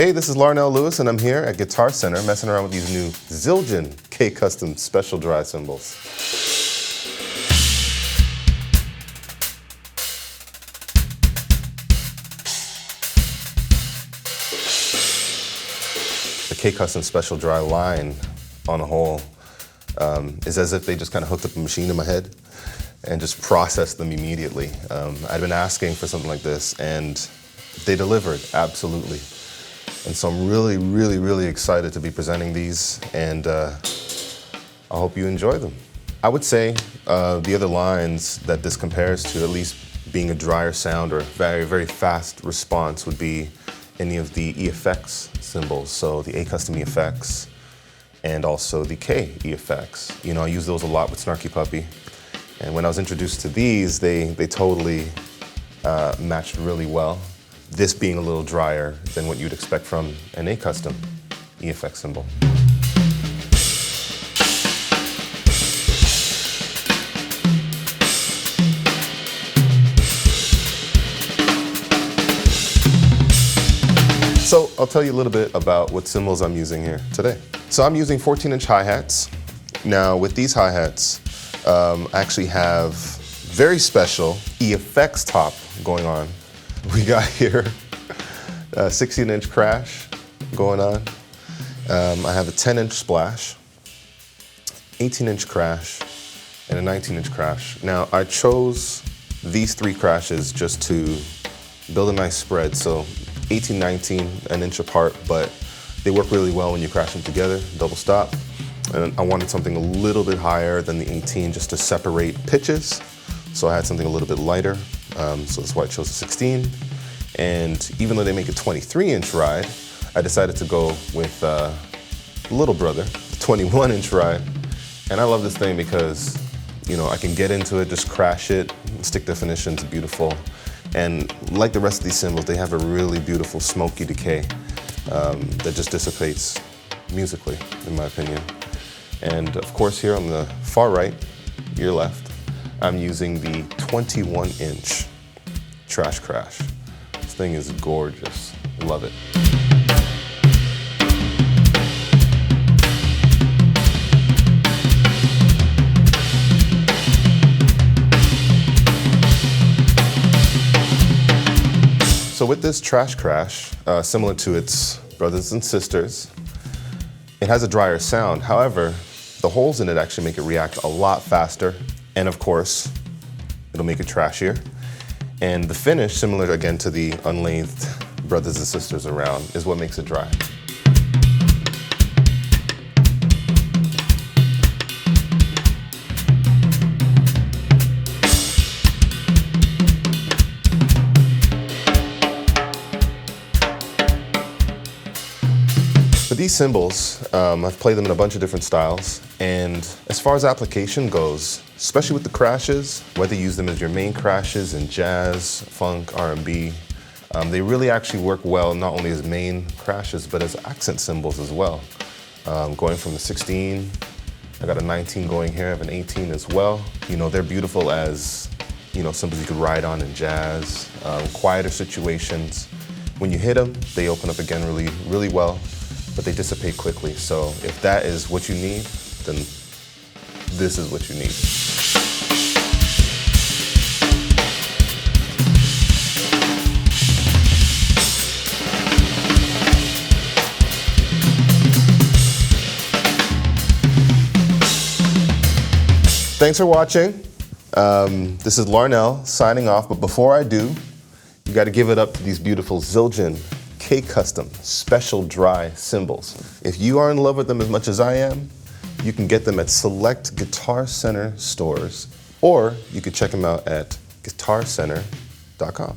Hey, this is Larnell Lewis, and I'm here at Guitar Center messing around with these new Zildjian K-Custom Special Dry cymbals. The K-Custom Special Dry line on a whole is as if they just kind of hooked up a machine in my head and just processed them immediately. I'd been asking for something like this, and they delivered, absolutely. And so I'm really excited to be presenting these, and I hope you enjoy them. I would say the other lines that this compares to, at least being a drier sound or very fast response, would be any of the EFX cymbals, so the A Custom EFX and also the K EFX. You know, I use those a lot with Snarky Puppy, and when I was introduced to these, they totally matched really well. This being a little drier than what you'd expect from an A Custom EFX cymbal. So I'll tell you a little bit about what cymbals I'm using here today. So I'm using 14-inch hi-hats. Now with these hi-hats, I actually have very special EFX top going on. We got here a 16-inch crash going on. I have a 10-inch splash, 18-inch crash, and a 19-inch crash. Now I chose these three crashes just to build a nice spread. So 18, 19, an inch apart, but they work really well when you crash them together, double stop. And I wanted something a little bit higher than the 18 just to separate pitches. So I had something a little bit lighter. So that's why I chose a 16. And even though they make a 23-inch ride, I decided to go with little brother, 21-inch ride. And I love this thing because, you know, I can get into it, just crash it, stick definition's beautiful. And like the rest of these cymbals, they have a really beautiful smoky decay that just dissipates musically, in my opinion. And of course, here on the far right, your left, I'm using the 21-inch Trash Crash. This thing is gorgeous. Love it. So with this Trash Crash, similar to its brothers and sisters, it has a drier sound. However, the holes in it actually make it react a lot faster. And of course, it'll make it trashier. And the finish, similar again to the unlathed brothers and sisters around, is what makes it dry. For these cymbals, I've played them in a bunch of different styles, and as far as application goes, especially with the crashes, whether you use them as your main crashes in jazz, funk, R&B, they really actually work well not only as main crashes, but as accent cymbals as well. Going from the 16, I got a 19 going here, I have an 18 as well. You know, they're beautiful as, you know, cymbals you could ride on in jazz, quieter situations. When you hit them, they open up again really well, but they dissipate quickly. So if that is what you need, then this is what you need. Thanks for watching. This is Larnell signing off, but before I do, you got to give it up to these beautiful Zildjian K-Custom Special Dry cymbals. If you are in love with them as much as I am, you can get them at select Guitar Center stores, or you could check them out at guitarcenter.com.